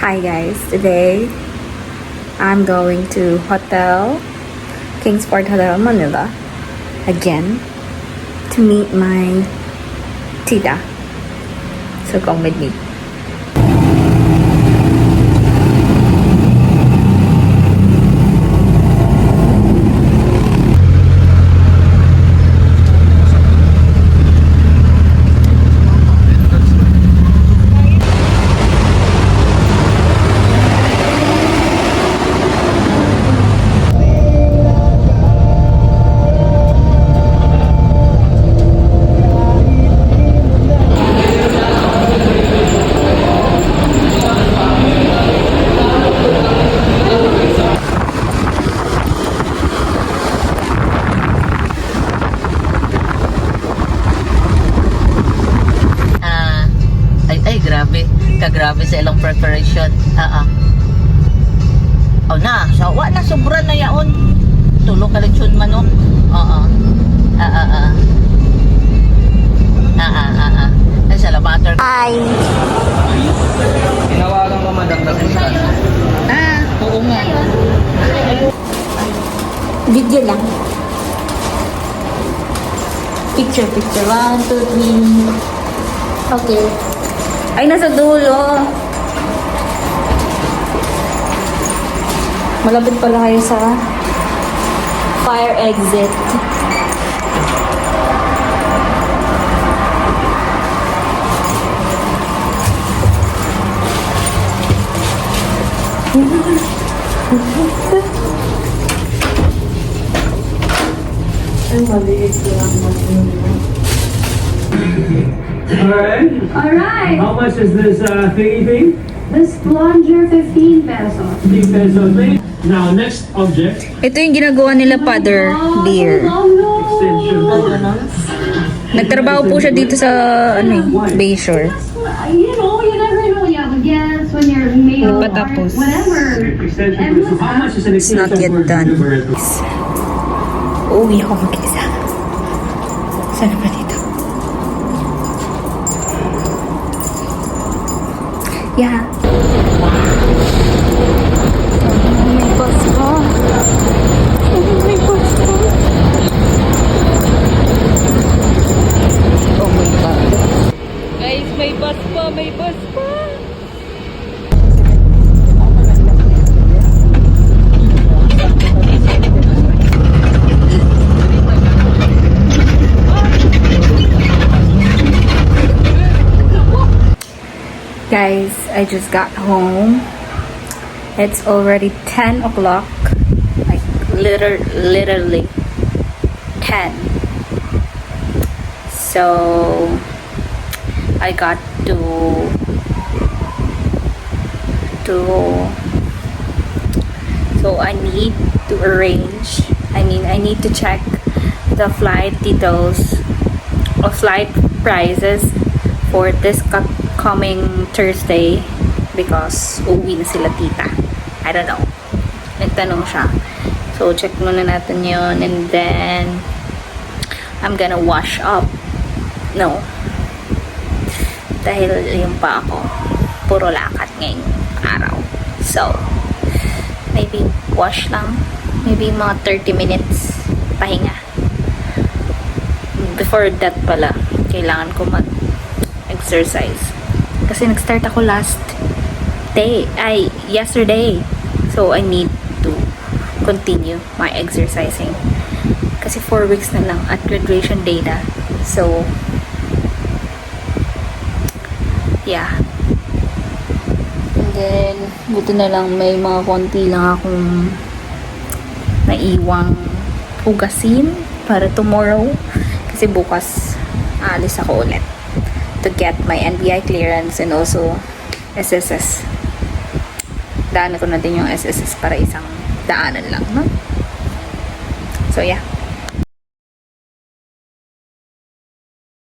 Hi guys, today I'm going to Kingsport Hotel Manila again to meet my tita. So come with me. Grabe sa ilang preparation. Na, sawa na sobra na yaon. Tulog ka lechon manok. Ay salamater. Hi. Tinawagan ko madagdag sa Oo nga. Video lang. Picture. 1, 2, 3. Okay. Ay, nasa dulo. Malapit pala kayo sa fire exit. Ay, maliit lang. Alright. How much is this thingy thing? This plunger, 15 pesos. 15 pesos. Now, next object. Ito yung ginagawa nila Father Dear. Extension cord. Nagtrabaho po siya dito sa Bayshore. You know, you never know. You have a guess when you're male or Patapos. whatever. Extension cord. So how much is an It's not extension yet cord? done. Uwi ako mag-isa. Saan ba dito? Yeah. May bus pa. May bus pa. Oh my God. Guys, may bus pa. May bus pa. Guys, I just got home. It's already 10 o'clock. Like literally 10. So I got so I need to arrange. I need to check the flight details or flight prices for this coming Thursday because uuwi na sila tita. I don't know. Nagtanong siya. So, check muna natin yun and then I'm gonna wash up. No. Dahil yung pa ako puro lakad ngayong araw. So, maybe wash lang. Maybe mga 30 minutes pahinga. Before that pala, kailangan ko mag-exercise. Kasi nag-start ako yesterday. So, I need to continue my exercising. Kasi 4 weeks na lang at graduation day na. So, yeah. And then, buti na lang may mga konti lang akong naiwang hugasin para tomorrow. Kasi bukas, aalis ako ulit to get my NBI clearance and also SSS. Daanan ko na din yung SSS para isang daanan lang, no? So, yeah.